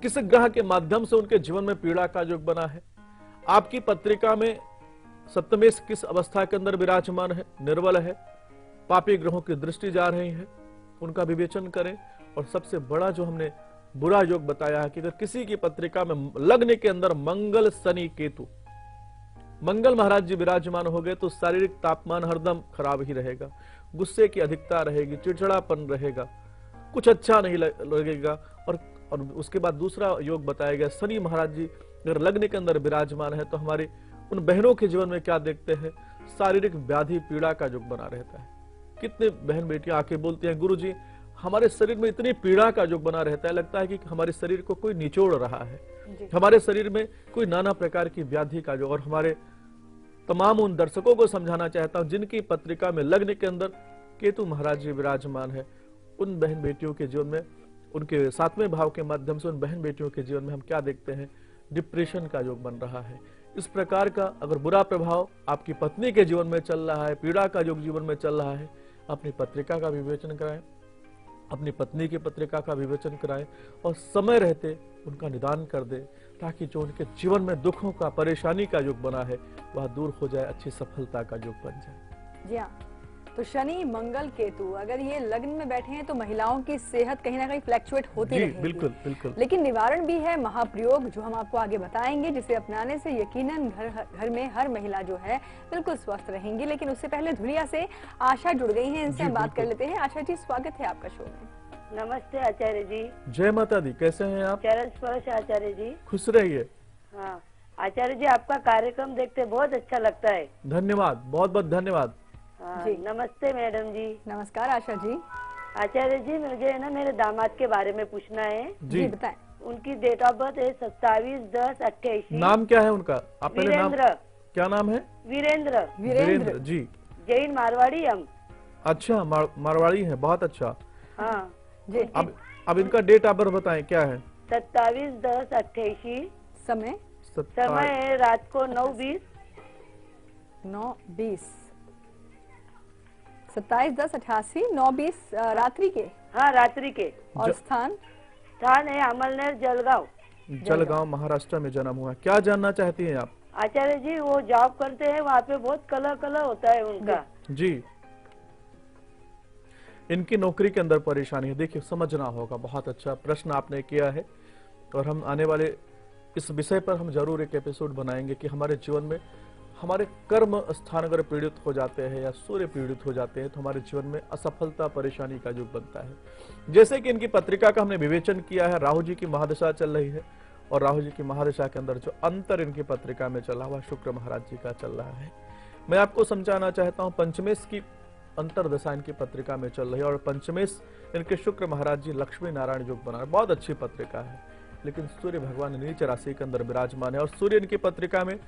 किस ग्रह के माध्यम से उनके जीवन में पीड़ा का योग बना है। आपकी पत्रिका में सप्तमेश किस अवस्था के अंदर विराजमान है, निर्बल है, पापी ग्रहों की दृष्टि जा रही है, उनका विवेचन करें। और सबसे बड़ा जो हमने बुरा योग बताया है कि अगर किसी की पत्रिका में लग्न के अंदर मंगल शनि केतु, मंगल महाराज जी विराजमान हो गए तो शारीरिक तापमान हरदम खराब ही रहेगा, गुस्से की अधिकता रहेगी, चिड़चिड़ापन रहेगा, कुछ अच्छा नहीं लगेगा। और उसके बाद दूसरा योग बताया गया, शनि महाराज जी अगर लग्न के अंदर विराजमान है तो हमारे उन बहनों के जीवन में क्या देखते हैं, शारीरिक व्याधि पीड़ा का योग बना रहता है। कितने बहन बेटियां आके बोलती हैं, गुरुजी हमारे शरीर में इतनी पीड़ा का योग बना रहता है, लगता है कि हमारे शरीर को कोई निचोड़ रहा है, हमारे शरीर में कोई नाना प्रकार की व्याधि का योग। और हमारे तमाम उन दर्शकों को समझाना चाहता हूं जिनकी पत्रिका में लग्न के अंदर केतु महाराज जी विराजमान है, उन बहन बेटियों के जीवन में, उनके 7वें भाव के माध्यम से उन बहन बेटियों के जीवन में हम क्या देखते हैं, डिप्रेशन का योग बन रहा है। इस प्रकार का अगर बुरा प्रभाव आपकी पत्नी के जीवन में चल रहा है, पीड़ा का योग जीवन में चल रहा है, अपनी पत्रिका का विवेचन कराएं, अपनी पत्नी की पत्रिका का विवेचन कराएं और समय रहते उनका निदान कर दे, ताकि जो उनके जीवन में दुखों का, परेशानी का योग बना है वह दूर हो जाए, अच्छी सफलता का योग बन जाए। जी हाँ, तो शनि मंगल केतु अगर ये लग्न में बैठे हैं तो महिलाओं की सेहत कहीं ना कहीं फ्लैक्चुएट होती रहेगी। बिल्कुल बिल्कुल। लेकिन निवारण भी है, महाप्रयोग जो हम आपको आगे बताएंगे, जिसे अपनाने से यकीनन घर में हर महिला जो है बिल्कुल स्वस्थ रहेंगी। लेकिन उससे पहले धुलिया से आशा जुड़ गई हैं, इनसे हम बात कर लेते हैं। आशा जी, स्वागत है आपका शो में। नमस्ते आचार्य जी। जय माता दी, कैसे हैं आप? चरण स्पर्श आचार्य जी। खुश रहिए। हाँ आचार्य जी, आपका कार्यक्रम देखते बहुत अच्छा लगता है। धन्यवाद, बहुत बहुत धन्यवाद। हाँ, जी। नमस्ते मैडम जी। नमस्कार आशा जी। आचार्य जी, मुझे ना मेरे दामाद के बारे में पूछना है। जी बताएं। उनकी डेट ऑफ बर्थ है 27/10/88। नाम क्या है उनका? आप पहले नाम, वीरेंद्र। क्या नाम है? वीरेंद्र। वीरेंद्र जी। जैन मारवाड़ी हम। अच्छा, मारवाड़ी है, बहुत अच्छा। हाँ जी। अब इनका डेट ऑफ बर्थ बताएं, क्या है? 27/10/88। समय? समय है रात को 9:20। 9:20। 27/10/88, 9:20 रात्रि के। हाँ रात्रि के। और स्थान है अमलनेर, जलगांव। जलगांव महाराष्ट्र में जन्म हुआ। क्या जानना चाहती हैं आप? आचार्य जी, वो जॉब करते हैं, वहाँ पे बहुत कलर होता है उनका। जी, इनकी नौकरी के अंदर परेशानी है। देखिए, समझना होगा, बहुत अच्छा प्रश्न आपने किया है। और हम आने वाले इस विषय पर हम जरूर एक एपिसोड बनाएंगे कि हमारे जीवन में हमारे कर्म स्थान अगर पीड़ित हो जाते हैं या सूर्य पीड़ित हो जाते हैं तो हमारे जीवन में असफलता, परेशानी का युग बनता है। जैसे कि इनकी पत्रिका का हमने विवेचन किया है, राहु जी की महादशा चल रही है और राहु जी की महादशा के अंदर जो अंतर इनकी पत्रिका में चला हुआ शुक्र महाराज जी का चल रहा है। मैं आपको समझाना चाहता हूँ, पंचमेश की अंतरदशा इनकी पत्रिका में चल रही है और पंचमेश इनके शुक्र महाराज जी लक्ष्मी नारायण योग बना, बहुत अच्छी पत्रिका है। लेकिन सूर्य भगवान नीच राशि के अंदर विराजमान है और सूर्य इनकी पत्रिका में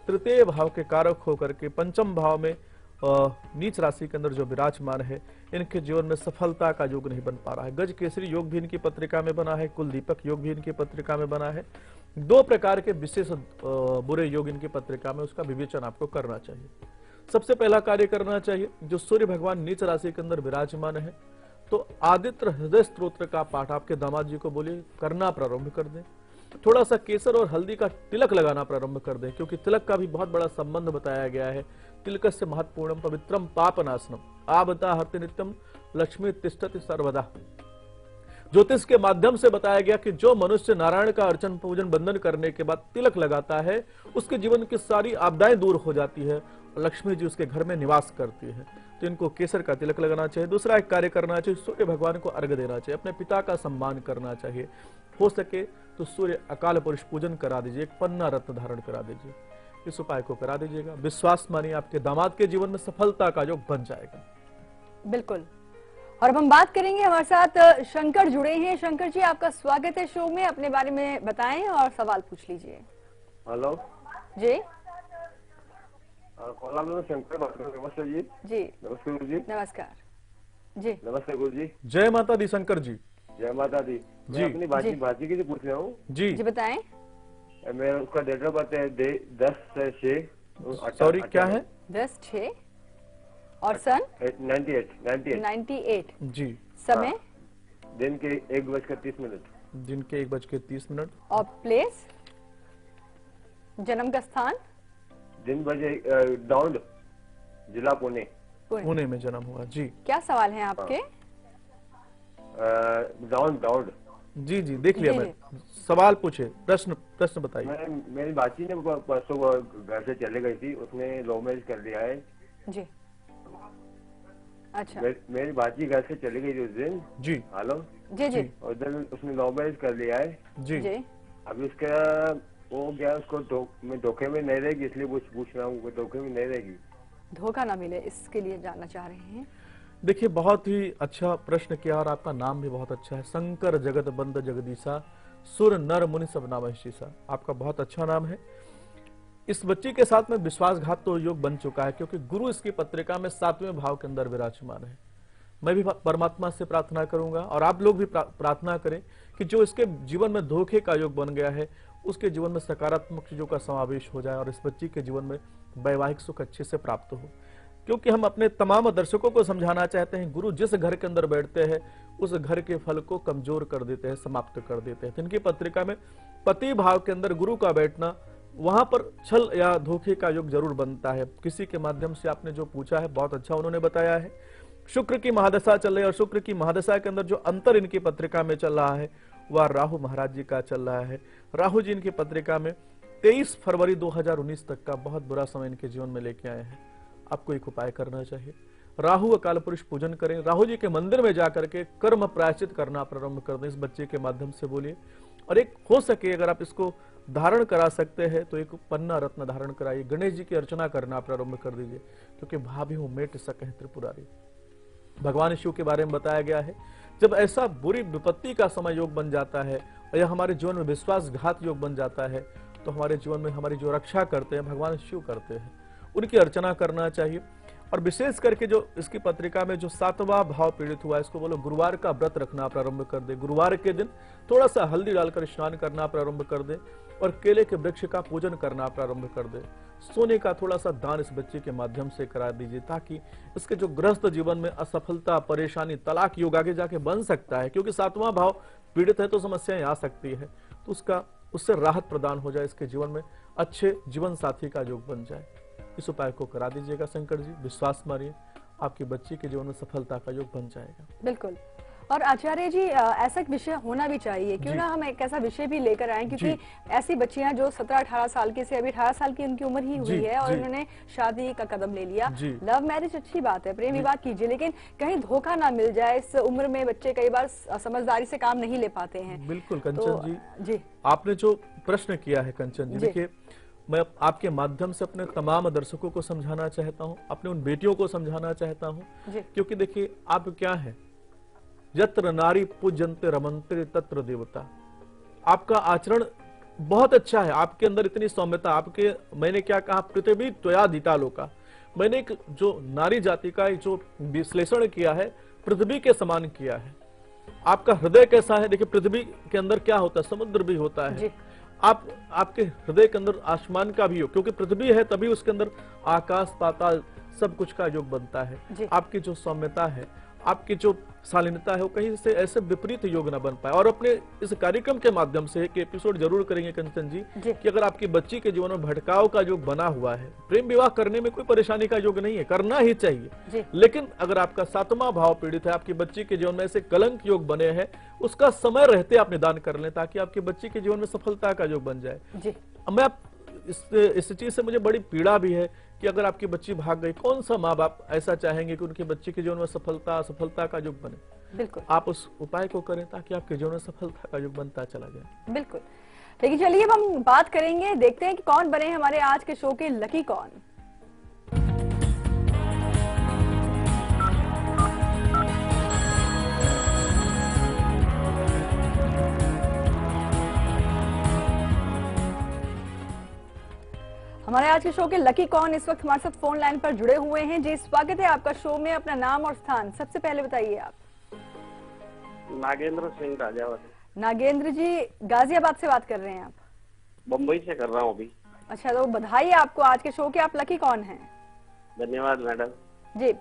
तृतीय भाव के कारक होकर के पंचम भाव में नीच राशि के अंदर जो विराजमान है, इनके जीवन में सफलता का योग नहीं बन पा रहा है। गज केसरी योग भी इनकी पत्रिका में बना है, कुल दीपक योग भी इनकी पत्रिका में बना है। दो प्रकार के विशेष बुरे योग इनकी पत्रिका में, उसका विवेचन आपको करना चाहिए। सबसे पहला कार्य करना चाहिए, जो सूर्य भगवान नीच राशि के अंदर विराजमान है तो आदित्य हृदय स्तोत्र का पाठ आपके दामाद जी को बोलिए करना प्रारंभ कर दें। थोड़ा सा केसर और हल्दी का तिलक लगाना प्रारंभ कर दें, क्योंकि तिलक का भी बहुत बड़ा संबंध बताया गया है। तिलकस्य महत्वपूर्णम पवित्रम पापनाशनम आवता हर्ति नित्यम लक्ष्मी तिष्ठति सर्वदा। ज्योतिष के माध्यम से बताया गया कि जो मनुष्य नारायण का अर्चन पूजन बंदन करने के बाद तिलक लगाता है, उसके जीवन की सारी आपदाएं दूर हो जाती है और लक्ष्मी जी उसके घर में निवास करती है। तो इनको केसर का तिलक लगाना चाहिए। दूसरा एक कार्य करना चाहिए, सूर्य भगवान को अर्घ्य देना चाहिए, अपने पिता का सम्मान करना चाहिए। हो सके तो सूर्य अकाल पुरुष पूजन करा दीजिए, एक पन्ना रत्न धारण करा दीजिए। इस उपाय को करा दीजिएगा, विश्वास मानिए आपके दामाद के जीवन में सफलता का योग बन जाएगा। बिल्कुल। और अब हम बात करेंगे, हमारे साथ शंकर जुड़े हैं। शंकर जी, आपका स्वागत है शो में, अपने बारे में बताएं और सवाल पूछ लीजिए। हेलो जी। कोलाम में शंकर बात कर रहे हैं। नमस्ते जी। जी नमस्ते गुरु जी। नमस्कार जी। नमस्ते गुरु जी। जय माता दी शंकर जी। जय माता दी। मैं अपनी भाजी की पूछ रहा हूँ। जी जी बताएं। मैं उसका डेट ऑफ बर्थ है 10/6। सॉरी, क्या है? 10/6 और सन 98। जी। जी। समय दिन के 1:30। दिन के 1:30। और प्लेस, जन्म का स्थान? दिन बजे दौंड, जिला पुणे। पुणे में जन्म हुआ जी। क्या सवाल है आपके? दौंड दौंड। जी जी, देख लिया जी, मैं। सवाल पूछे, प्रश्न बताइए। मेरी बाची ने परसों वो घर से चले गई थी, उसने लव मैरिज कर लिया है। जी, अच्छा, मेरी बाची घर से चली गई थी उस दिन। जी हेलो। जी जी उस दिन उसने लव मैरिज कर लिया है। जी। जी। अभी उसका वो क्या, उसको मैं धोखे में नहीं रहेगी, इसलिए पूछ रहा हूँ, धोखे में नहीं रहेगी। धोखा ना मिले इसके लिए जानना चाह रहे हैं। देखिए, बहुत ही अच्छा प्रश्न किया और आपका नाम भी बहुत अच्छा है। शंकर जगत बंद जगदीशा, सुर नर मुनि सब नाम शीशा। आपका बहुत अच्छा नाम है। इस बच्ची के साथ में विश्वासघात तो योग बन चुका है, क्योंकि गुरु इसकी पत्रिका में 7वें भाव के अंदर विराजमान है। मैं भी परमात्मा से प्रार्थना करूंगा और आप लोग भी प्रार्थना करें कि जो इसके जीवन में धोखे का योग बन गया है, उसके जीवन में सकारात्मक चीजों का समावेश हो जाए और इस बच्ची के जीवन में वैवाहिक सुख अच्छे से प्राप्त हो। क्योंकि हम अपने तमाम दर्शकों को समझाना चाहते हैं, गुरु जिस घर के अंदर बैठते हैं उस घर के फल को कमजोर कर देते हैं, समाप्त कर देते हैं। इनकी पत्रिका में पति भाव के अंदर गुरु का बैठना, वहां पर छल या धोखे का योग जरूर बनता है। किसी के माध्यम से आपने जो पूछा है, बहुत अच्छा उन्होंने बताया है। शुक्र की महादशा चल रही है और शुक्र की महादशा के अंदर जो अंतर इनकी पत्रिका में चल रहा है वह राहु महाराज जी का चल रहा है। राहु जी इनकी पत्रिका में 23 फरवरी 2019 तक का बहुत बुरा समय इनके जीवन में लेके आए हैं। आपको एक उपाय करना चाहिए, राहु अकाल पुरुष पूजन करें, राहु जी के मंदिर में जाकर के कर्म प्रायश्चित करना प्रारंभ कर दें। इस बच्चे के माध्यम से बोलिए, और एक हो सके अगर आप इसको धारण करा सकते हैं तो एक पन्ना रत्न धारण कराइए। गणेश जी की अर्चना करना प्रारंभ कर दीजिए, क्योंकि भाभी हूं मेट सके त्रिपुरारी। भगवान शिव के बारे में बताया गया है, जब ऐसा बुरी विपत्ति का समय योग बन जाता है और यह हमारे जीवन में विश्वासघात योग बन जाता है, तो हमारे जीवन में हमारी जो रक्षा करते हैं भगवान शिव करते हैं, उनकी अर्चना करना चाहिए। और विशेष करके जो इसकी पत्रिका में जो 7वां भाव पीड़ित हुआ है, इसको बोलो गुरुवार का व्रत रखना प्रारंभ कर दे। गुरुवार के दिन थोड़ा सा हल्दी डालकर स्नान करना प्रारंभ कर दे और केले के वृक्ष का पूजन करना प्रारंभ कर दे। सोने का थोड़ा सा दान इस बच्चे के माध्यम से करा दीजिए, ताकि इसके जो ग्रस्त जीवन में असफलता, परेशानी, तलाक योग आगे जाके बन सकता है, क्योंकि 7वां भाव पीड़ित है तो समस्याएं आ सकती है, तो उससे राहत प्रदान हो जाए, इसके जीवन में अच्छे जीवन साथी का योग बन जाए। इस उपाय को करा दीजिएगा शंकर जी, विश्वास मानिए आपकी बच्ची के जीवन में सफलता का योग बन जाएगा। बिल्कुल। और आचार्य जी, ऐसा विषय होना भी चाहिए, क्यों ना हम एक ऐसा विषय भी लेकर आए, क्योंकि ऐसी बच्चियां जो 17-18 साल की से अभी 18 साल की उनकी उम्र ही हुई है और उन्होंने शादी का कदम ले लिया। लव मैरिज अच्छी बात है, प्रेम विवाह कीजिए, लेकिन कहीं धोखा ना मिल जाए। इस उम्र में बच्चे कई बार समझदारी से काम नहीं ले पाते हैं। बिल्कुल कंचन जी, आपने जो प्रश्न किया है कंचन जी, देखिए मैं आपके माध्यम से अपने तमाम दर्शकों को समझाना चाहता हूँ, अपने उन बेटियों को समझाना चाहता हूँ, क्योंकि देखिए आप क्या है, यत्र नारी पूजन्ते रमन्ते तत्र देवता। आपका आचरण बहुत अच्छा है, आपके अंदर इतनी सौम्यता, आपके, मैंने क्या कहा, पृथ्वी त्वया दिता लोका। मैंने एक जो नारी जाति का जो विश्लेषण किया है, पृथ्वी के समान किया है। आपका हृदय कैसा है, देखिए पृथ्वी के अंदर क्या होता है, समुद्र भी होता है। आपके हृदय के अंदर आसमान का भी हो, क्योंकि पृथ्वी है तभी उसके अंदर आकाश पाताल सब कुछ का योग बनता है। आपकी जो सौम्यता है, आपकी जो शालीनता है, वो कहीं से ऐसे विपरीत योग न बन पाए। और अपने इस कार्यक्रम के माध्यम से एक एपिसोड जरूर करेंगे कंचन जी कि अगर आपकी बच्ची के जीवन में भटकाव का योग बना हुआ है, प्रेम विवाह करने में कोई परेशानी का योग नहीं है, करना ही चाहिए, लेकिन अगर आपका 7वां भाव पीड़ित है, आपकी बच्ची के जीवन में ऐसे कलंक योग बने हैं, उसका समय रहते आप निदान कर लें, ताकि आपकी बच्ची के जीवन में सफलता का योग बन जाए। मैं इस चीज से मुझे बड़ी पीड़ा भी है कि अगर आपकी बच्ची भाग गई, कौन सा माँ बाप ऐसा चाहेंगे कि उनकी बच्ची के जीवन में सफलता का युग बने। बिल्कुल, आप उस उपाय को करें ताकि आपके जीवन में सफलता का युग बनता चला जाए। बिल्कुल। लेकिन चलिए अब हम बात करेंगे, देखते हैं कि कौन बने हमारे आज के शो के लकी कौन। हमारे आज के शो के लकी कौन इस वक्त हमारे साथ फोन लाइन पर जुड़े हुए हैं। जी, स्वागत है आपका शो में, अपना नाम और स्थान सबसे पहले बताइए आप। नागेंद्र सिंह राजावत। नागेंद्र जी, गाजियाबाद से बात कर रहे हैं आप? बम्बई से कर रहा हूँ अभी। अच्छा, तो बधाई आपको आज के शो के, आप लकी कौन हैं? धन्यवाद मैडम जी।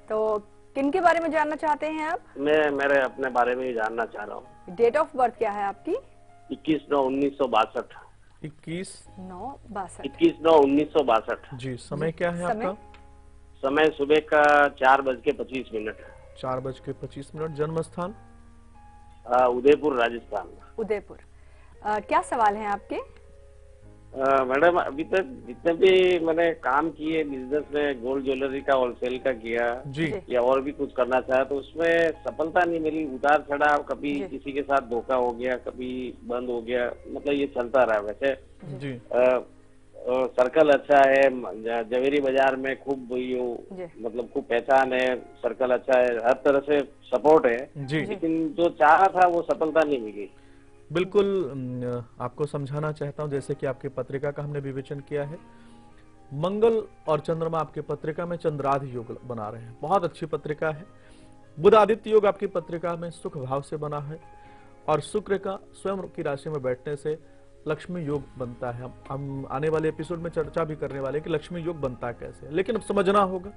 तो किन के बारे में जानना चाहते हैं आप? मैं मेरे अपने बारे में ही जानना चाह रहा हूँ। डेट ऑफ बर्थ क्या है आपकी? 21/9/1962। 21 21/9/1962। जी। समय क्या है समय? आपका? समय सुबह का 4:25। 4:25। जन्म स्थान? उदयपुर, राजस्थान। उदयपुर। क्या सवाल है आपके? मैडम, अभी तक जितने भी मैंने काम किए बिजनेस में, गोल्ड ज्वेलरी का होलसेल का किया जी। या और भी कुछ करना चाहा, तो उसमें सफलता नहीं मिली। उतार चढ़ाव, कभी जी। किसी के साथ धोखा हो गया, कभी बंद हो गया, मतलब ये चलता रहा। वैसे जी। सर्कल अच्छा है, जवेरी बाजार में खूब जी। मतलब खूब पहचान है, सर्कल अच्छा है, हर तरह से सपोर्ट है, जी। लेकिन जो चाहा था वो सफलता नहीं मिली। बिल्कुल आपको समझाना चाहता हूं, जैसे कि आपकी पत्रिका का हमने विवेचन किया है। मंगल और चंद्रमा आपकी पत्रिका में चंद्राधि योग बना रहे हैं, बहुत अच्छी पत्रिका है। बुध आदित्य योग आपकी पत्रिका में सुख भाव से बना है, और शुक्र का स्वयं की राशि में बैठने से लक्ष्मी योग बनता है। हम आने वाले एपिसोड में चर्चा भी करने वाले हैं कि लक्ष्मी योग बनता कैसे है, लेकिन अब समझना होगा।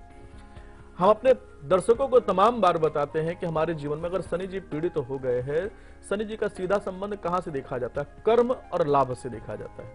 हम अपने दर्शकों को तमाम बार बताते हैं कि हमारे जीवन में अगर शनि जी पीड़ित हो गए हैं, शनि जी का सीधा संबंध कहां से देखा जाता है? कर्म और लाभ से देखा जाता है।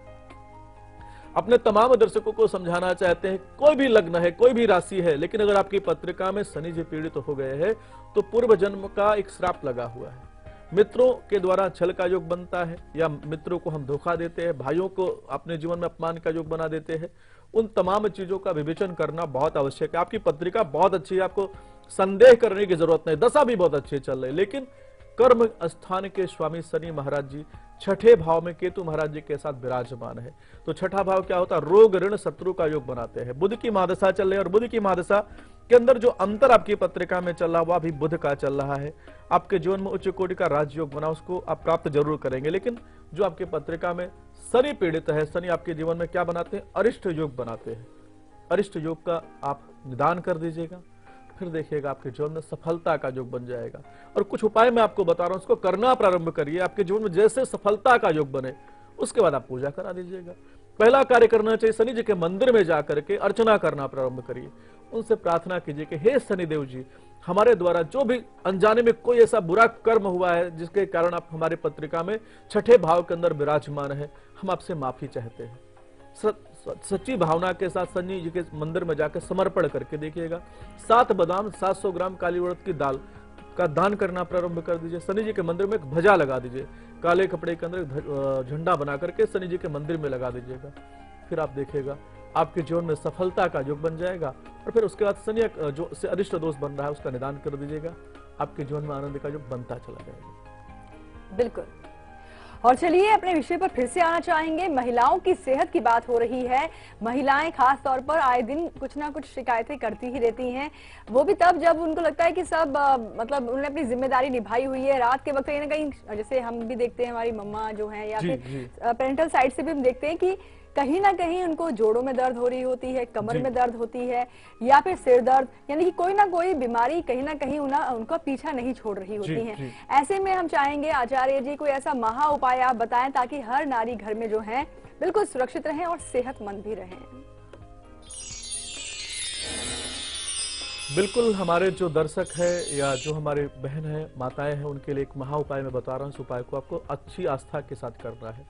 अपने तमाम दर्शकों को समझाना चाहते हैं, कोई भी लग्न है, कोई भी राशि है, लेकिन अगर आपकी पत्रिका में शनि जी पीड़ित हो गए हैं तो पूर्व जन्म का एक श्राप लगा हुआ है। मित्रों के द्वारा छल का योग बनता है, या मित्रों को हम धोखा देते हैं, भाइयों को अपने जीवन में अपमान का योग बना देते हैं। उन तमाम चीजों का विवेचन करना बहुत आवश्यक है। आपकी पत्रिका बहुत अच्छी है, आपको संदेह करने की जरूरत नहीं, दशा भी बहुत अच्छी चल रही है, लेकिन कर्म स्थान के स्वामी शनि महाराज जी छठे भाव में केतु महाराज जी के साथ विराजमान है। तो छठा भाव क्या होता है? रोग ऋण शत्रु का योग बनाते हैं। बुध की महादशा चल रही है, और बुध की महादशा के अंदर जो अंतर आपकी पत्रिका में चल रहा वह भी बुध का चल रहा है। आपके जीवन में उच्च कोटि का राजयोग बना, उसको आप प्राप्त जरूर करेंगे, लेकिन जो आपकी पत्रिका में शनि पीड़ित है, शनि आपके जीवन में क्या बनाते हैं? अरिष्ट योग बनाते हैं। अरिष्ट योग का आप निदान कर दीजिएगा, फिर देखिएगा आपके जीवन में सफलता का योग बन जाएगा। और कुछ उपाय मैं आपको बता रहा हूं, उसको करना प्रारंभ करिए। आपके जीवन में जैसे सफलता का योग बने, उसके बाद आप पूजा करा दीजिएगा। पहला कार्य करना चाहिए, शनि जी के मंदिर में जाकर के अर्चना करना प्रारंभ करिए। उनसे प्रार्थना कीजिए कि हे शनिदेव जी, हमारे द्वारा जो भी अनजाने में कोई ऐसा बुरा कर्म हुआ है जिसके कारण आप हमारे पत्रिका में छठे भाव के अंदर विराजमान है, हम आपसे माफी चाहते हैं। सच्ची भावना के साथ शनि जी के मंदिर में जाकर समर्पण करके देखिएगा। 7 बादाम 700 ग्राम काली उड़द की दाल का दान करना प्रारंभ कर दीजिए। शनि जी के मंदिर में एक ध्वजा लगा दीजिए, काले कपड़े के अंदर झंडा बना करके शनि जी के मंदिर में लगा दीजिएगा। फिर आप देखिएगा आपके जीवन में सफलता का योग बन जाएगा। और फिर उसके बाद शनि जो से अरिष्ट दोष बन रहा है उसका निदान कर दीजिएगा। आपके जीवन में आनंद का योग बनता चला जाएगा। बिल्कुल। और चलिए अपने विषय पर फिर से आना चाहेंगे। महिलाओं की सेहत की बात हो रही है। महिलाएं खास तौर पर आए दिन कुछ ना कुछ शिकायतें करती ही रहती हैं, वो भी तब जब उनको लगता है कि सब मतलब उन्होंने अपनी जिम्मेदारी निभाई हुई है। रात के वक्त कहीं ना कहीं, जैसे हम भी देखते हैं हमारी मम्मा जो है, या फिर पेरेंटल साइड से भी हम देखते हैं कि कहीं ना कहीं उनको जोड़ों में दर्द हो रही होती है, कमर में दर्द होती है, या फिर सिर दर्द, यानी कि कोई ना कोई बीमारी कहीं ना कहीं उनका पीछा नहीं छोड़ रही होती है। ऐसे में हम चाहेंगे आचार्य जी कोई ऐसा महा उपाय आप बताएं ताकि हर नारी घर में जो है बिल्कुल सुरक्षित रहें और सेहतमंद भी रहें। बिल्कुल, हमारे जो दर्शक है या जो हमारे बहन है, माताएं हैं, उनके लिए एक महा उपाय मैं बता रहा हूं। इस उपाय को आपको अच्छी आस्था के साथ करना है।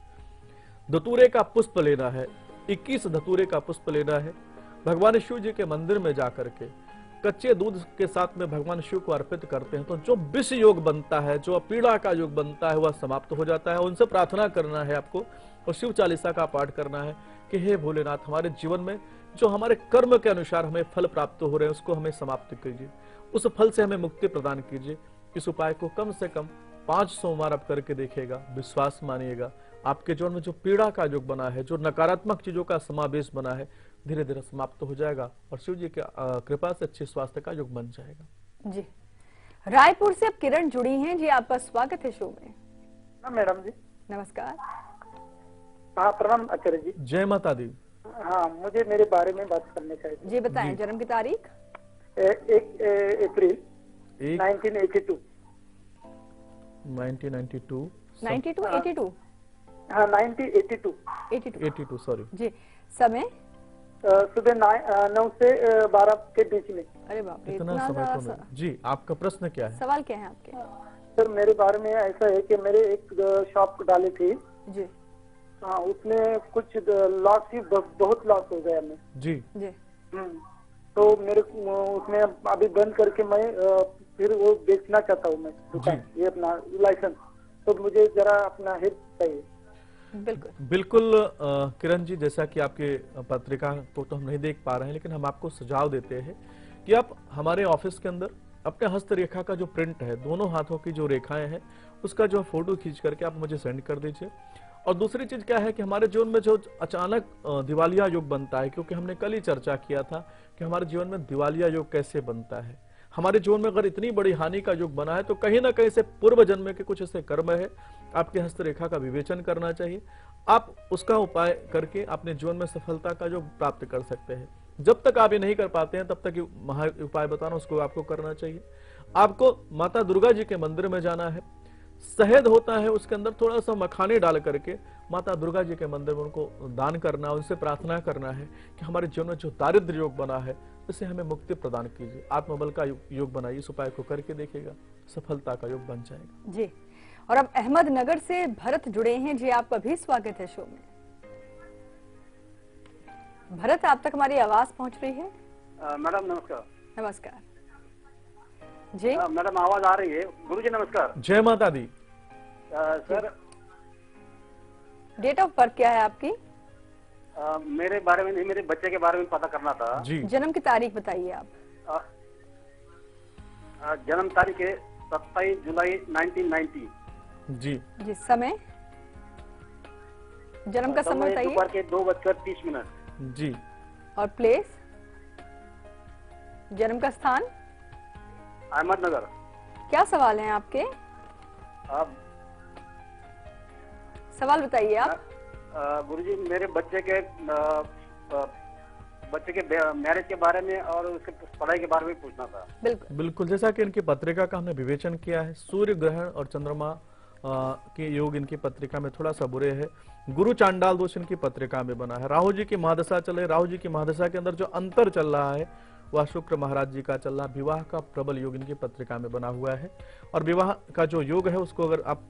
धतूरे का पुष्प लेना है, 21 धतूरे का पुष्प लेना है। भगवान शिव जी के मंदिर में जाकर के कच्चे दूध के साथ में भगवान शिव को अर्पित करते हैं तो जो विष योग बनता है, जो पीड़ा का योग बनता है, वह समाप्त हो जाता है। उनसे प्रार्थना करना है आपको, और शिव चालीसा का पाठ करना है कि हे भोलेनाथ, हमारे जीवन में जो हमारे कर्म के अनुसार हमें फल प्राप्त हो रहे हैं उसको हमें समाप्त कीजिए, उस फल से हमें मुक्ति प्रदान कीजिए। इस उपाय को कम से कम 5 सोमवार आप करके देखिएगा, विश्वास मानिएगा, आपके जीवन में जो पीड़ा का योग बना है, जो नकारात्मक चीजों का समावेश बना है, धीरे धीरे समाप्त हो जाएगा और शिव जी की कृपा से अच्छे स्वास्थ्य का योग बन जाएगा। जी, रायपुर से अब किरण जुड़ी हैं जी, आपका स्वागत है शो में। मैडम जी नमस्कार। हाँ, प्रणाम आचार्य जी। जय माता दी। हाँ, मुझे मेरे बारे में बात करनी चाहिए जी, बताएं। जन्म की तारीख 1 अप्रैल 1982। 1992 82 हाँ, 1982 82 सॉरी जी। समय सुबह 9 से 12 के बीच में। अरे बाप रे, इतना समय तो नहीं। जी, आपका प्रश्न क्या है? सवाल क्या है आपके? सर मेरे बारे में ऐसा है कि मेरे एक शॉप डाली थी। जी हाँ, उसमें कुछ लॉस ही बहुत लॉस हो गया मैं। जी जी तो मेरे उसमें अभी बंद करके मैं फिर वो बेचना चाहता हूँ मैं दुकान, ये अपना लाइसेंस। तो मुझे जरा अपना हेल्प चाहिए। बिल्कुल बिल्कुल किरण जी, जैसा कि आपके पत्रिका को तो हम नहीं देख पा रहे हैं, लेकिन हम आपको सुझाव देते हैं कि आप हमारे ऑफिस के अंदर अपने हस्तरेखा का जो प्रिंट है, दोनों हाथों की जो रेखाएं हैं, उसका जो फोटो खींच करके आप मुझे सेंड कर दीजिए। और दूसरी चीज क्या है कि हमारे जीवन में जो अचानक दिवालिया योग बनता है, क्योंकि हमने कल ही चर्चा किया था कि हमारे जीवन में दिवालिया योग कैसे बनता है। हमारे जीवन में अगर इतनी बड़ी हानि का योग बना है तो कहीं ना कहीं से पूर्व जन्म के कुछ ऐसे कर्म है, आपके हस्तरेखा का विवेचन करना चाहिए। आप उसका उपाय करके अपने जीवन में सफलता का योग प्राप्त कर सकते हैं। जब तक आप ये नहीं कर पाते हैं तब तक ये महा उपाय बताना उसको आपको करना चाहिए। आपको माता दुर्गा जी के मंदिर में जाना है, शहद होता है उसके अंदर थोड़ा सा मखाने डाल करके माता दुर्गा जी के मंदिर में उनको दान करना, उनसे प्रार्थना करना है कि हमारे जीवन में जो दारिद्र्य योग बना है इससे हमें मुक्ति प्रदान कीजिए। आत्मबल का योग बनाइए, इस उपाय को करके देखिएगा, सफलता का योग बन जाएगा। जी। और अब अहमदनगर से भरत जुड़े हैं जी, आपका भी स्वागत है शो में। भरत, आप तक हमारी आवाज पहुंच रही है? मैडम नमस्कार। नमस्कार जी। मैडम आवाज आ रही है? गुरुजी नमस्कार। जय माता दी। सर डेट ऑफ बर्थ क्या है आपकी? मेरे बारे में नहीं, मेरे बच्चे के बारे में पता करना था जी। जन्म की तारीख बताइए आप। जन्म तारीख है 27 जुलाई 1990। जी जी। समय, जन्म का समय बताइए। दोपहर के 2:30। जी। और प्लेस, जन्म का स्थान? अहमदनगर। क्या सवाल हैं आपके? आप सवाल बताइए आप। गुरुजी मेरे बच्चे के मैरिज के बारे में और उसके पढ़ाई के बारे में पूछना था। बिल्कुल बिल्कुल, जैसा कि इनकी पत्रिका का हमने विवेचन किया है, सूर्य ग्रहण और चंद्रमा के योग इनकी पत्रिका में थोड़ा सा बुरे है। गुरु चांडाल दोष इनकी पत्रिका में बना है। राहु जी की महादशा चले, राहु जी की महादशा के अंदर जो अंतर चल रहा है वह शुक्र महाराज जी का चल रहा। विवाह का प्रबल योग इनकी पत्रिका में बना हुआ है। और विवाह का जो योग है उसको अगर आप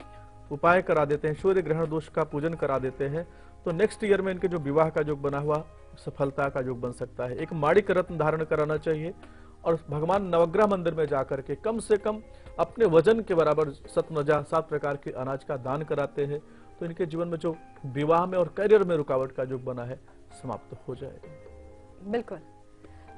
उपाय करा देते हैं, सूर्य ग्रहण दोष का पूजन करा देते हैं, तो नेक्स्ट ईयर में इनके जो विवाह का योग बना हुआ सफलता का योग बन सकता है। एक माणिक रत्न धारण कराना चाहिए और भगवान नवग्रह मंदिर में जाकर के कम से कम अपने वजन के बराबर 7 प्रकार के अनाज का दान कराते हैं, तो इनके जीवन में जो विवाह में और करियर में रुकावट का योग बना है समाप्त हो जाएगा। बिल्कुल।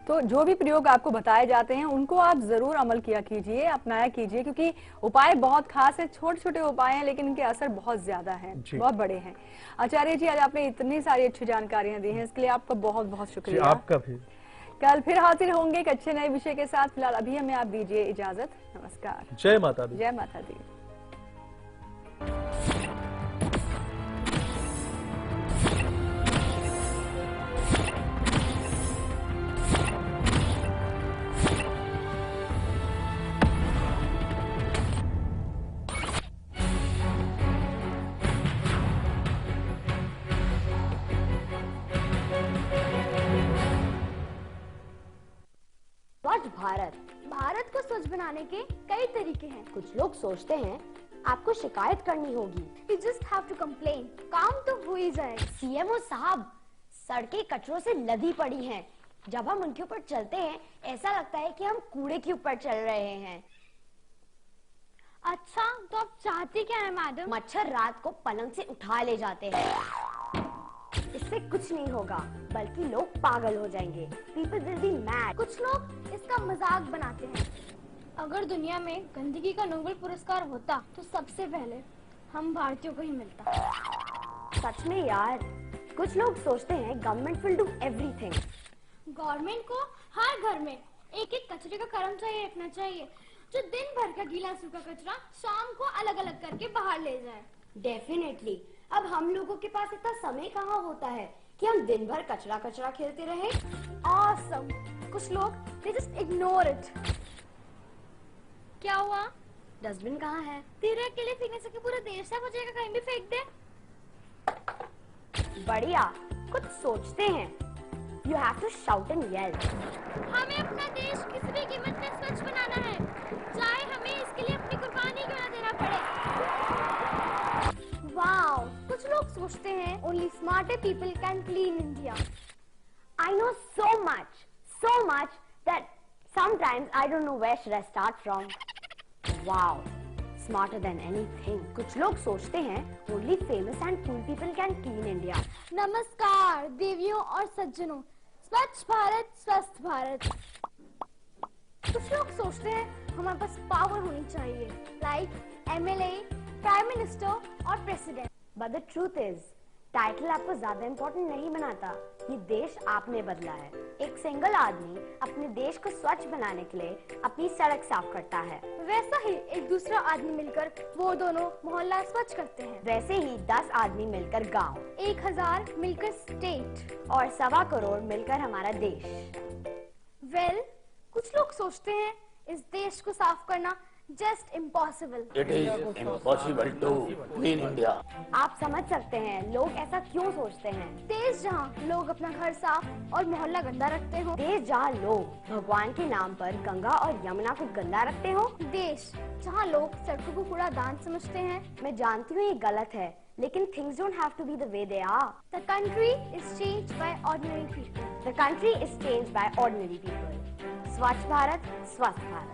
तो जो भी प्रयोग आपको बताए जाते हैं उनको आप जरूर अमल किया कीजिए, अपनाया कीजिए, क्योंकि उपाय बहुत खास है। छोटे छोटे उपाय हैं लेकिन इनके असर बहुत ज्यादा हैं, बहुत बड़े हैं। आचार्य जी, आज आपने इतनी सारी अच्छी जानकारियां दी हैं, इसके लिए आपका बहुत बहुत शुक्रिया। आपका भी। कल फिर हाजिर होंगे एक अच्छे नए विषय के साथ। फिलहाल अभी हमें आप दीजिए इजाजत। नमस्कार। जय माता दी। जय माता दी। स्वच्छ भारत को स्वच्छ बनाने के कई तरीके हैं। कुछ लोग सोचते हैं आपको शिकायत करनी होगी। You just have to complain. काम तो हो ही जाएगा। सीएमओ साहब, सड़कें कचरों से लदी पड़ी हैं। जब हम उनके ऊपर चलते हैं ऐसा लगता है कि हम कूड़े के ऊपर चल रहे हैं। अच्छा, तो आप चाहती क्या है मैडम? मच्छर रात को पलंग से उठा ले जाते हैं। इससे कुछ नहीं होगा, बल्कि लोग पागल हो जाएंगे। People will be mad. कुछ लोग इसका मजाक बनाते हैं। अगर दुनिया में गंदगी का नोबेल पुरस्कार होता तो सबसे पहले हम भारतीयों को ही मिलता। सच में यार, कुछ लोग सोचते हैं government will do everything. Government को हर घर में एक एक कचरे का कर्मचारी रखना चाहिए, जो दिन भर का गीला सूखा कचरा शाम को अलग अलग करके बाहर ले जाए। डेफिनेटली। अब हम लोगों के पास इतना समय कहाँ होता है कि हम दिन भर कचरा कचरा खेलते रहे। Awesome. कुछ लोग they just ignore it. क्या हुआ? डस्टबिन कहाँ है? तेरे अकेले फेंकने से पूरा देश साफ हो जाएगा, कहीं भी फेंक दे। बढ़िया, कुछ सोचते हैं। You have to shout and yell. हमें अपना देश किसी भी कीमत पे स्वच्छ बनाना है, चाहे हमें इसके लिए अपनी कुर्बानी क्यों ना देना सोचते हैं only smarter people can clean India. I know so much that sometimes I don't know where should I start from. Wow, smarter than anything. कुछ लोग सोचते हैं only famous and cool people can clean India. नमस्कार देवियों और सज्जनों, स्वच्छ भारत स्वस्थ भारत। कुछ लोग सोचते हैं हमारे पास पावर होनी चाहिए, like MLA, प्राइम मिनिस्टर और president. But the truth is, title आपको ज्यादा इम्पोर्टेंट नहीं बनाता, ये देश आपने बदला है। एक सिंगल आदमी अपने देश को स्वच्छ बनाने के लिए अपनी सड़क साफ करता है, वैसा ही एक दूसरा आदमी मिलकर वो दोनों मोहल्ला स्वच्छ करते हैं। वैसे ही 10 आदमी मिलकर गांव, 1000 मिलकर स्टेट और 1.25 करोड़ मिलकर हमारा देश। वेल, कुछ लोग सोचते हैं इस देश को साफ करना just impossible. It is impossible to clean India. आप समझ सकते हैं लोग ऐसा क्यों सोचते हैं। देश जहाँ लोग अपना घर साफ और मोहल्ला गंदा रखते हो, देश जहाँ लोग भगवान के नाम पर गंगा और यमुना को गंदा रखते हो, देश जहाँ लोग सड़कों को कूड़ादान समझते हैं। मैं जानती हूँ ये गलत है, लेकिन things don't have to be the way they are. The country is changed by ordinary people. The country is changed by ordinary people. स्वच्छ भारत, स्वस्थ भारत।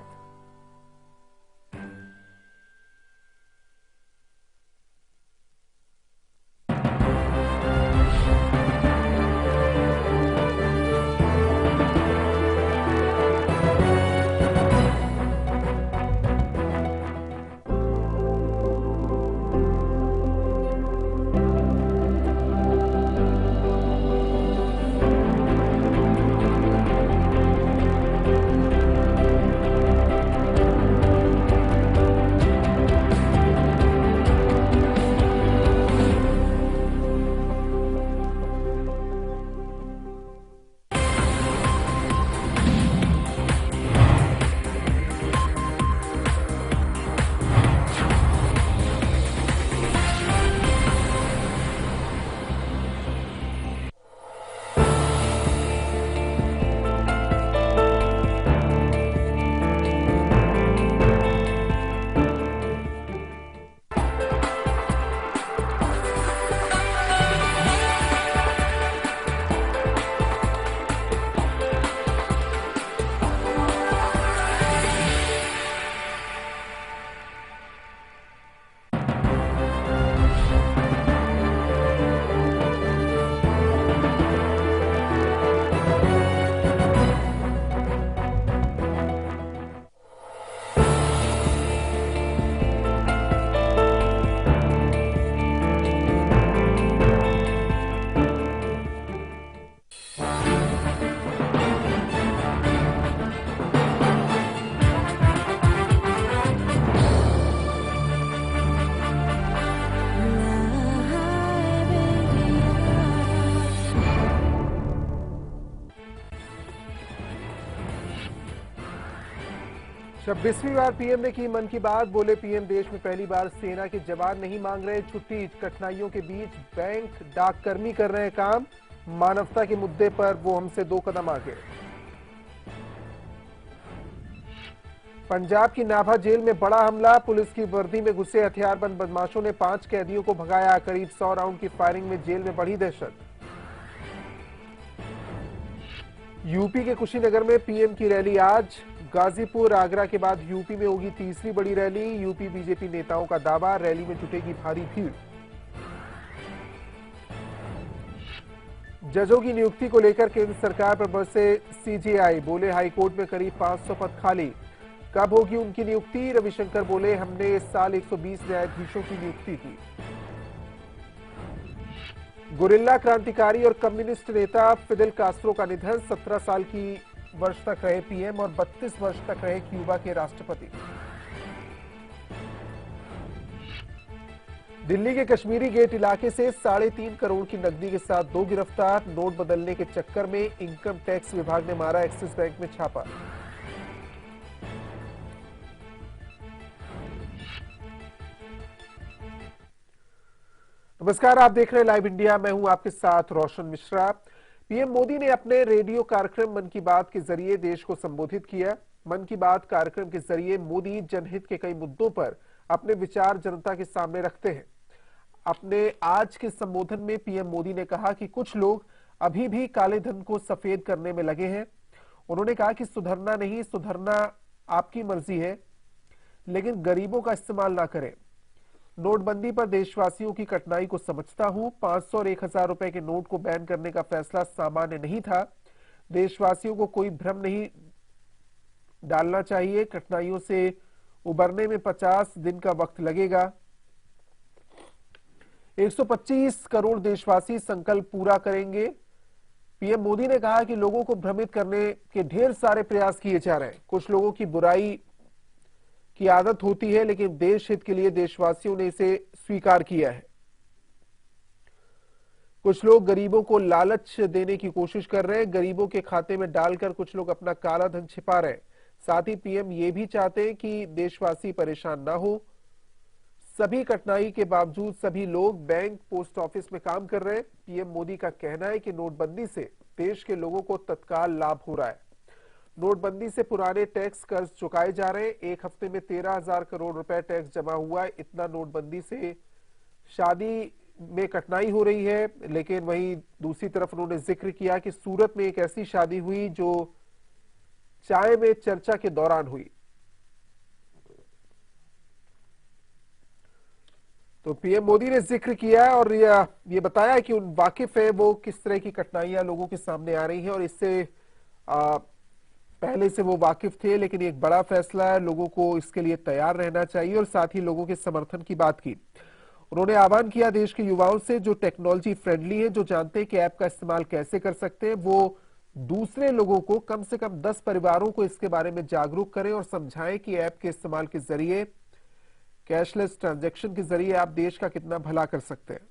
छब्बीसवीं बार पीएम ने की मन की बात। बोले पीएम, देश में पहली बार सेना के जवान नहीं मांग रहे छुट्टी, कठिनाइयों के बीच बैंक डाककर्मी कर रहे हैं काम, मानवता के मुद्दे पर वो हमसे 2 कदम आगे। पंजाब की नाभा जेल में बड़ा हमला, पुलिस की वर्दी में घुसे हथियारबंद बदमाशों ने 5 कैदियों को भगाया, करीब 100 राउंड की फायरिंग में जेल में बढ़ी दहशत। यूपी के कुशीनगर में पीएम की रैली आज, गाजीपुर आगरा के बाद यूपी में होगी तीसरी बड़ी रैली, यूपी बीजेपी नेताओं का दावा, रैली में जुटेगी भारी भीड़। जजों की नियुक्ति को लेकर केंद्र सरकार पर बरसे सीजेआई, बोले हाईकोर्ट में करीब 500 पद खाली, कब होगी उनकी नियुक्ति? रविशंकर बोले हमने इस साल 120 न्यायाधीशों की नियुक्ति की। गुरिल्ला क्रांतिकारी और कम्युनिस्ट नेता फिदेल कास्त्रो का निधन, 17 साल की वर्ष तक रहे पीएम और 32 वर्ष तक रहे क्यूबा के राष्ट्रपति। दिल्ली के कश्मीरी गेट इलाके से 3.5 करोड़ की नकदी के साथ 2 गिरफ्तार, नोट बदलने के चक्कर में इनकम टैक्स विभाग ने मारा एक्सिस बैंक में छापा। नमस्कार, आप देख रहे हैं लाइव इंडिया, मैं हूं आपके साथ रोशन मिश्रा। पीएम मोदी ने अपने रेडियो कार्यक्रम मन की बात के जरिए देश को संबोधित किया। मन की बात कार्यक्रम के जरिए मोदी जनहित के कई मुद्दों पर अपने विचार जनता के सामने रखते हैं। अपने आज के संबोधन में पीएम मोदी ने कहा कि कुछ लोग अभी भी काले धन को सफेद करने में लगे हैं। उन्होंने कहा कि सुधरना नहीं, सुधरना आपकी मर्जी है, लेकिन गरीबों का इस्तेमाल ना करें। नोटबंदी पर देशवासियों की कठिनाई को समझता हूं। 500 और 1000 रुपए के नोट को बैन करने का फैसला सामान्य नहीं था। देशवासियों को कोई भ्रम नहीं डालना चाहिए। कठिनाइयों से उबरने में 50 दिन का वक्त लगेगा। 125 करोड़ देशवासी संकल्प पूरा करेंगे। पीएम मोदी ने कहा कि लोगों को भ्रमित करने के ढेर सारे प्रयास किए जा रहे हैं। कुछ लोगों की बुराई की आदत होती है, लेकिन देश हित के लिए देशवासियों ने इसे स्वीकार किया है। कुछ लोग गरीबों को लालच देने की कोशिश कर रहे हैं। गरीबों के खाते में डालकर कुछ लोग अपना काला धन छिपा रहे हैं। साथ ही पीएम ये भी चाहते हैं कि देशवासी परेशान ना हो। सभी कठिनाई के बावजूद सभी लोग बैंक, पोस्ट ऑफिस में काम कर रहे हैं। पीएम मोदी का कहना है कि नोटबंदी से देश के लोगों को तत्काल लाभ हो रहा है। नोटबंदी से पुराने टैक्स कर्ज चुकाए जा रहे हैं। एक हफ्ते में 13,000 करोड़ रुपए टैक्स जमा हुआ है। इतना नोटबंदी से शादी में कठिनाई हो रही है। लेकिन वहीं दूसरी तरफ उन्होंने जिक्र किया कि सूरत में एक ऐसी शादी हुई जो चाय में चर्चा के दौरान हुई। तो पीएम मोदी ने जिक्र किया है और ये बताया कि उन वाकिफ है वो किस तरह की कठिनाइयां लोगों के सामने आ रही हैं और इससे पहले से वो वाकिफ थे। लेकिन एक बड़ा फैसला है, लोगों को इसके लिए तैयार रहना चाहिए और साथ ही लोगों के समर्थन की बात की। उन्होंने आह्वान किया देश के युवाओं से जो टेक्नोलॉजी फ्रेंडली है, जो जानते हैं कि ऐप का इस्तेमाल कैसे कर सकते हैं, वो दूसरे लोगों को कम से कम 10 परिवारों को इसके बारे में जागरूक करें और समझाएं कि ऐप के इस्तेमाल के जरिए, कैशलेस ट्रांजैक्शन के जरिए आप देश का कितना भला कर सकते हैं।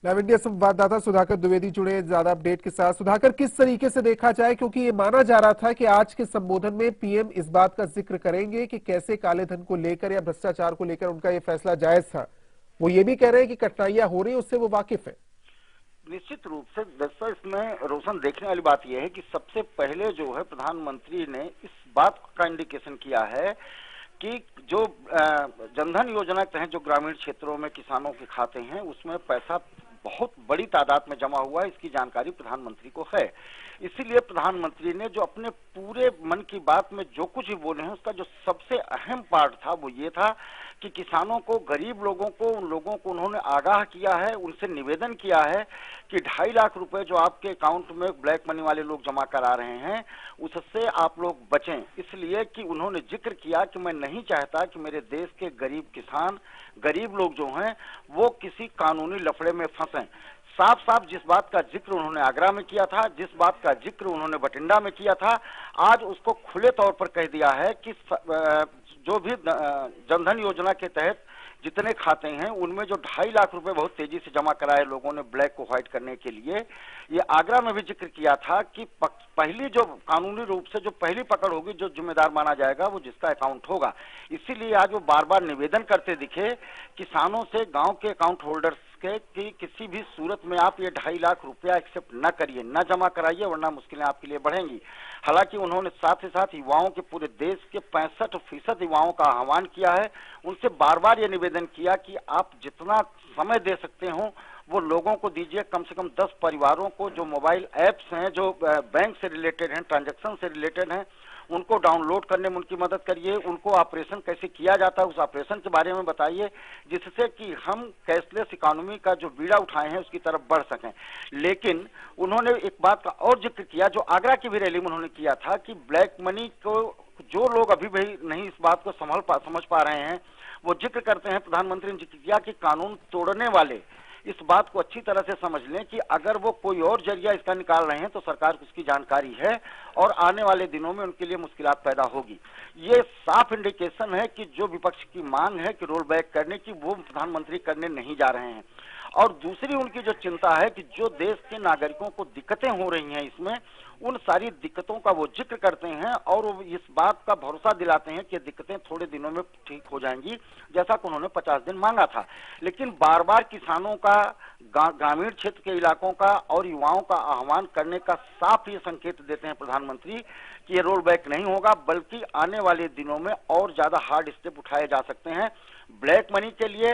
लाइव इंडिया संवाददाता सुधाकर द्विवेदी जुड़े ज्यादा अपडेट के साथ। सुधाकर, किस तरीके से देखा जाए, क्योंकि ये माना जा रहा था कि आज के संबोधन में पीएम इस बात का जिक्र करेंगे कि कैसे काले धन को लेकर या भ्रष्टाचार को लेकर उनका ये फैसला जायज था। वो ये भी कह रहे हैं कि कठिनाइयां हो रही है उससे वो वाकिफ है। निश्चित रूप से दोस्तों, इसमें रोशन देखने वाली बात यह है कि सबसे पहले जो है प्रधानमंत्री ने इस बात का इंडिकेशन किया है कि जो जनधन योजना के तहत जो ग्रामीण क्षेत्रों में किसानों के खाते हैं उसमें पैसा बहुत बड़ी तादाद में जमा हुआ है, इसकी जानकारी प्रधानमंत्री को है। इसीलिए प्रधानमंत्री ने जो अपने पूरे मन की बात में जो कुछ भी बोले हैं उसका जो सबसे अहम पार्ट था वो ये था कि किसानों को, गरीब लोगों को, उन लोगों को उन्होंने आगाह किया है, उनसे निवेदन किया है कि 2.5 लाख रुपए जो आपके अकाउंट में ब्लैक मनी वाले लोग जमा करा रहे हैं उससे आप लोग बचें। इसलिए कि उन्होंने जिक्र किया कि मैं नहीं चाहता कि मेरे देश के गरीब किसान, गरीब लोग जो हैं वो किसी कानूनी लफड़े में फंसें। साफ साफ जिस बात का जिक्र उन्होंने आगरा में किया था, जिस बात का जिक्र उन्होंने बठिंडा में किया था, आज उसको खुले तौर पर कह दिया है कि जो भी जनधन योजना के तहत जितने खाते हैं उनमें जो 2.5 लाख रुपए बहुत तेजी से जमा कराए लोगों ने ब्लैक को व्हाइट करने के लिए, ये आगरा में भी जिक्र किया था कि पहली जो कानूनी रूप से जो पहली पकड़ होगी, जो जिम्मेदार माना जाएगा वो जिसका अकाउंट होगा। इसीलिए आज वो बार बार निवेदन करते दिखे किसानों से, गांव के अकाउंट होल्डर्स के, कि किसी भी सूरत में आप ये 2.5 लाख रुपया एक्सेप्ट न करिए, न जमा कराइए, वरना मुश्किलें आपके लिए बढ़ेंगी। हालांकि उन्होंने साथ ही साथ युवाओं के, पूरे देश के 65% युवाओं का आह्वान किया है, उनसे बार बार ये निवेदन किया कि आप जितना समय दे सकते हो वो लोगों को दीजिए। कम से कम 10 परिवारों को जो मोबाइल ऐप्स हैं, जो बैंक से रिलेटेड हैं, ट्रांजैक्शन से रिलेटेड हैं, उनको डाउनलोड करने में उनकी मदद करिए। उनको ऑपरेशन कैसे किया जाता है उस ऑपरेशन के बारे में बताइए, जिससे कि हम कैशलेस इकोनॉमी का जो बीड़ा उठाए हैं उसकी तरफ बढ़ सकें। लेकिन उन्होंने एक बात का और जिक्र किया जो आगरा की भी रैली में उन्होंने किया था कि ब्लैक मनी को जो लोग अभी भी नहीं इस बात को समझ पा रहे हैं, वो जिक्र करते हैं, प्रधानमंत्री ने जिक्र किया कि कानून तोड़ने वाले इस बात को अच्छी तरह से समझ लें कि अगर वो कोई और जरिया इसका निकाल रहे हैं तो सरकार को उसकी जानकारी है और आने वाले दिनों में उनके लिए मुश्किलात पैदा होगी। ये साफ इंडिकेशन है कि जो विपक्ष की मांग है कि रोल बैक करने की, वो प्रधानमंत्री करने नहीं जा रहे हैं। और दूसरी उनकी जो चिंता है कि जो देश के नागरिकों को दिक्कतें हो रही हैं इसमें, उन सारी दिक्कतों का वो जिक्र करते हैं और वो इस बात का भरोसा दिलाते हैं कि दिक्कतें थोड़े दिनों में ठीक हो जाएंगी, जैसा कि उन्होंने 50 दिन मांगा था। लेकिन बार बार किसानों का, ग्रामीण क्षेत्र के इलाकों का और युवाओं का आह्वान करने का साफ ये संकेत देते हैं प्रधानमंत्री कि ये रोल बैक नहीं होगा, बल्कि आने वाले दिनों में और ज्यादा हार्ड स्टेप उठाए जा सकते हैं। ब्लैक मनी के लिए